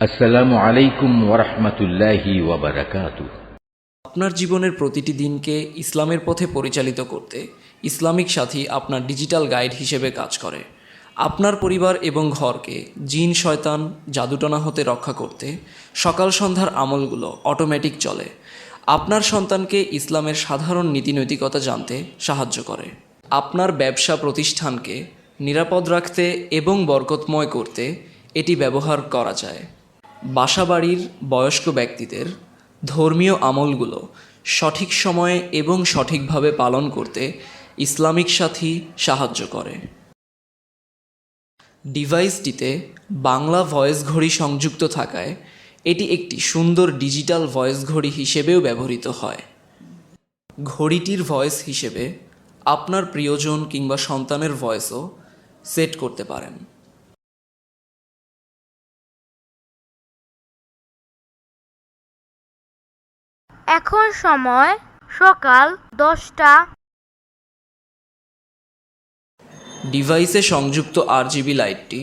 আসসালামু আলাইকুম ওয়ারাহমাতুল্লাহি ওয়া বারাকাতুহু। আপনার জীবনের প্রতিটি দিনকে ইসলামের পথে পরিচালিত করতে ইসলামিক সাথী আপনার ডিজিটাল গাইড হিসেবে কাজ করে। আপনার পরিবার এবং ঘরকে জিন শয়তান জাদুটনা হতে রক্ষা করতে সকাল সন্ধ্যার আমলগুলো অটোমেটিক চলে। আপনার সন্তানকে ইসলামের সাধারণ নীতিনৈতিকতা জানতে সাহায্য করে। আপনার ব্যবসা প্রতিষ্ঠানকে নিরাপদ রাখতে এবং বরকতময় করতে এটি ব্যবহার করা যায়। বাসাবাড়ির বয়স্ক ব্যক্তিদের ধর্মীয় আমলগুলো সঠিক সময়ে এবং সঠিকভাবে পালন করতে ইসলামিক সাথী সাহায্য করে। ডিভাইসটিতে বাংলা ভয়েস ঘড়ি সংযুক্ত থাকায় এটি একটি সুন্দর ডিজিটাল ভয়েস ঘড়ি হিসেবেও ব্যবহৃত হয়। ঘড়িটির ভয়েস হিসেবে আপনার প্রিয়জন কিংবা সন্তানের ভয়েসও সেট করতে পারেন। এখন সময় সকাল 10টা। ডিভাইসে সংযুক্ত আরজিবি লাইটটি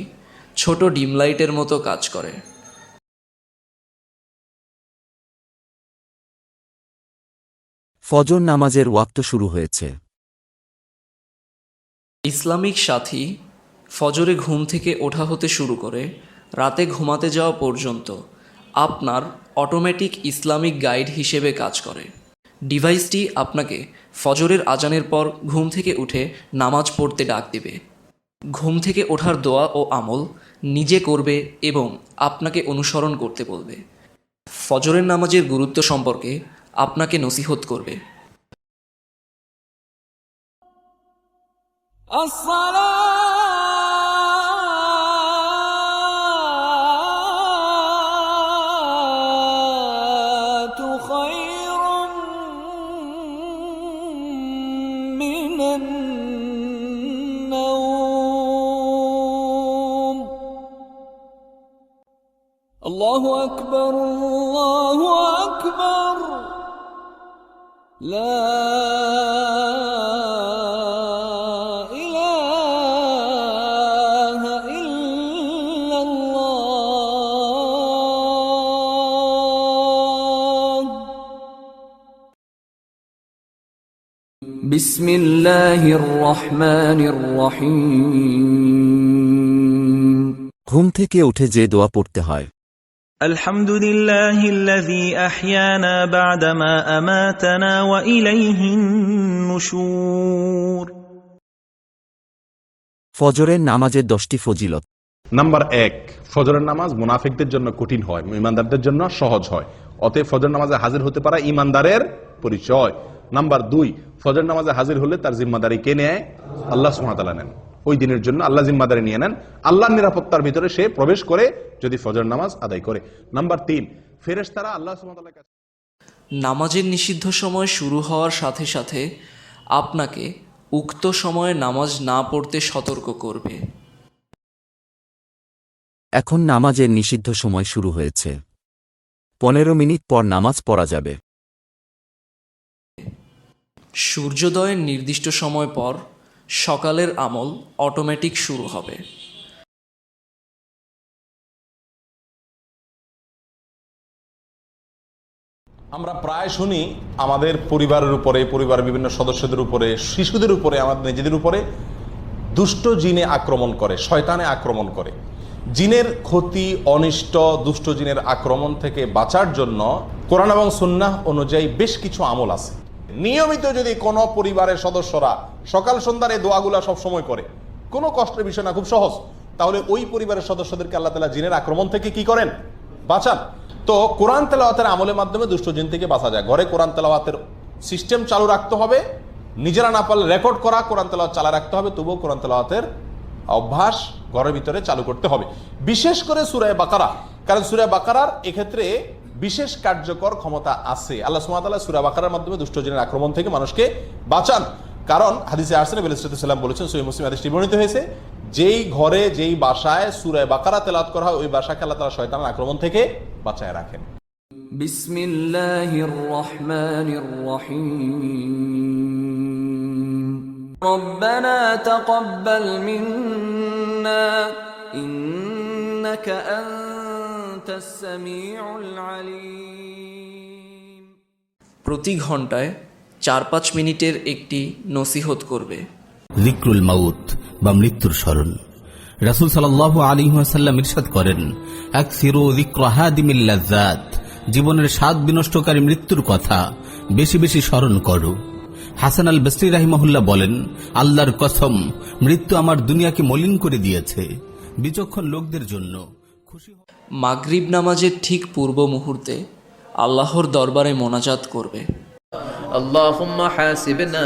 ছোট ডিম লাইটের মতো কাজ করে। ফজর নামাজের ওয়াক্ত শুরু হয়েছে। ইসলামিক সাথী ফজরে ঘুম থেকে ওঠা হতে শুরু করে রাতে ঘুমাতে যাওয়া পর্যন্ত আপনার অটোমেটিক ইসলামিক গাইড হিসেবে কাজ করে। ডিভাইসটি আপনাকে ফজরের আজানের পর ঘুম থেকে উঠে নামাজ পড়তে ডাক দেবে। ঘুম থেকে ওঠার দোয়া ও আমল নিজে করবে এবং আপনাকে অনুসরণ করতে বলবে। ফজরের নামাজের গুরুত্ব সম্পর্কে আপনাকে নসিহত করবে। الله أكبر الله أكبر لا إله إلا الله بسم الله الرحمن الرحيم ঘুম থেকে উঠে যে দোয়া পড়তে হয়। الحمد لله الذي أحيانا بعدما أماتنا وإليه النشور ফজরের নামাজের 10টি ফজিলত। নাম্বার 1, ফজরের নামাজ মুনাফিকদের জন্য কঠিন হয়, ইমানদারদের জন্য সহজ হয়। অতএব ফজর নামাজে হাজির হতে পারা ইমানদারের পরিচয়। নাম্বার 2, ফজর নামাজে হাজির হলে তার জিম্মাদারি কে নেয়? আল্লাহ সুবহানাহু ওয়া তাআলা নেন। ওই দিনের জন্য আল্লাহ জিম্মাদারি নিয়ে নেন। আল্লাহর নিরাপত্তার ভিতরে সে প্রবেশ করে যদি ফজর নামাজ আদায় করে। নাম্বার 3, ফেরেশতারা আল্লাহ সুবহানাহু ওয়া তাআলার কাছে নামাজের নিষিদ্ধ সময় শুরু হওয়ার সাথে সাথে আপনাকে উক্ত সময়ে নামাজ না পড়তে সতর্ক করবে। এখন নামাজের নিষিদ্ধ সময় শুরু হয়েছে। 15 মিনিট পর নামাজ পড়া যাবে। সূর্যোদয়ের নির্দিষ্ট সময় পর সকালের আমল অটোমেটিক শুরু হবে। আমরা প্রায় শুনি আমাদের পরিবারের উপরে, পরিবারের বিভিন্ন সদস্যদের উপরে, শিশুদের উপরে, আমাদের নিজেদের উপরে দুষ্ট জিনে আক্রমণ করে, শয়তানে আক্রমণ করে। জিনের ক্ষতি, অনিষ্ট, দুষ্ট জিনের আক্রমণ থেকে বাঁচার জন্য কোরআন এবং সুন্নাহ অনুযায়ী বেশ কিছু আমল আছে। নিয়মিত যদি কোনো পরিবারের সদস্যরা সকাল সন্ধ্যার এই দোয়াগুলা সবসময় করে, কোনো কষ্টের বিষয় না, খুব সহজ, তাহলে ওই পরিবারের সদস্যদেরকে আল্লাহ তাআলা জিনের আক্রমণ থেকে কি করেন? বাঁচান। তো কোরআন তেলাওয়াতের আমলের মাধ্যমে দুষ্ট জিন থেকে বাঁচা যায়। ঘরে কোরআন তেলাওয়াতের সিস্টেম চালু রাখতে হবে, নিজেরা না পারলে রেকর্ড করা কোরআন তেলাওয়াত চালা রাখতে হবে, তবুও কোরআন তেলাওয়াতের অভ্যাস ঘরের ভিতরে চালু করতে হবে। বিশেষ করে সূরা বাকারা, কারণ সূরা বাকারার এক্ষেত্রে বিশেষ কার্যকর ক্ষমতা আছে। আল্লাহ সুবহানাহু ওয়া তাআলা সূরা বাকারার মাধ্যমে দুষ্ট জিনের আক্রমণ থেকে মানুষকে বাঁচান। কারণ হাদিসে আসছে, নবী সাল্লাল্লাহু আলাইহি ওয়াসাল্লাম বলেছেন, সহিহ মুসলিম হাদিসটি বর্ণিত হয়েছে, যেই ঘরে যেই বাসায় সূরা বাকারা তেলাওয়াত করা হয় ওই বাসাকে আল্লাহ তাআলা শয়তানের আক্রমণ থেকে বাঁচায় রাখেন। بسم الله الرحمن الرحيم ربنا تقبل منا إنك أنت أنت السميع العليم প্রতি ঘন্টায় 4-5 মিনিটের একটি নসিহত করবে। যিকরুল মাউত বা মৃত্যুর স্মরণ। রাসূল সাল্লাল্লাহু আলাইহি ওয়াসাল্লাম ইরশাদ করেন, আকসিরু যিকরা হাদিমিল লাজ্জাত, জীবনের স্বাদ বিনষ্টকারী মৃত্যুর কথা বেশি বেশি স্মরণ করো। হাসান আল বসরি রাহিমাহুল্লাহ বলেন, আল্লাহর কসম, মৃত্যু আমার দুনিয়াকে মলিন করে দিয়েছে। বিচক্ষণ লোকদের জন্য খুশি। মাগরিব নামাজের ঠিক পূর্ব মুহূর্তে আল্লাহর দরবারে মোনাজাত করবে। اللهم حاسبنا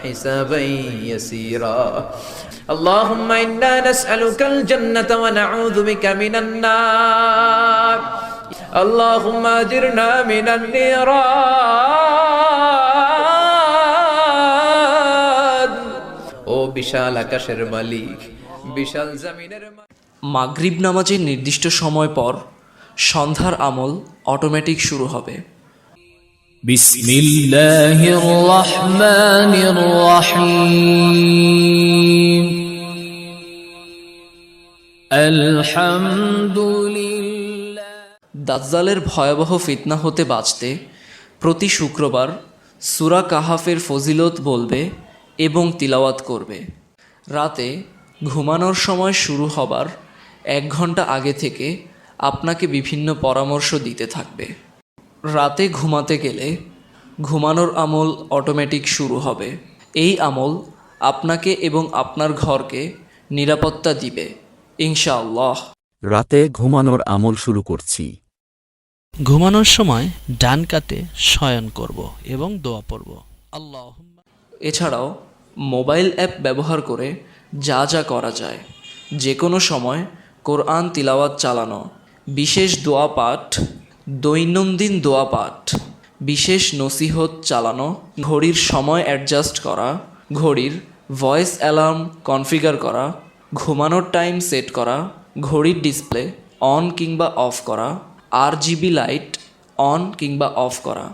حسابا يسيرا اللهم إنا نسألك الجنة ونعوذ بك من النار اللهم أجرنا من النيران ও বিশাল আকাশের মালিক, বিশাল জমিনের মালিক। মাগরিব নামাজের নির্দিষ্ট সময় পর সন্ধ্যার আমল অটোমেটিক শুরু হবে। বিসমিল্লাহির রহমানির রহিম আলহামদুলিল্লাহ। দাজ্জালের ভয়াবহ ফিতনা হতে বাঁচতে প্রতি শুক্রবার সূরা কাহাফের ফজিলত বলবে এবং তিলাওয়াত করবে। রাতে ঘুমানোর সময় শুরু হবার 1 ঘন্টা আগে থেকে আপনাকে বিভিন্ন পরামর্শ দিতে থাকবে। রাতে ঘুমাতে গেলে ঘুমানোর আমল অটোমেটিক শুরু হবে। এই আমল আপনাকে এবং আপনার ঘরকে নিরাপত্তা দিবে ইনশাআল্লাহ। রাতে ঘুমানোর আমল শুরু করছি। ঘুমানোর সময় ডান কাতে শয়ন করব এবং দোয়া পড়ব। আল্লাহুম্মা। এছাড়াও মোবাইল অ্যাপ ব্যবহার করে যা যা করা যায়, যে কোনো সময় কোরআন তিলাওয়াত চালানো, বিশেষ দোয়া পাঠ, দৈনন্দিন দোয়া পাঠ, বিশেষ নসিহত চালানো, ঘড়ির সময় অ্যাডজাস্ট করা, ঘড়ির ভয়েস অ্যালার্ম কনফিগার করা, ঘুমানোর টাইম সেট করা, ঘড়ির ডিসপ্লে অন কিংবা অফ করা, RGB লাইট অন কিংবা অফ করা।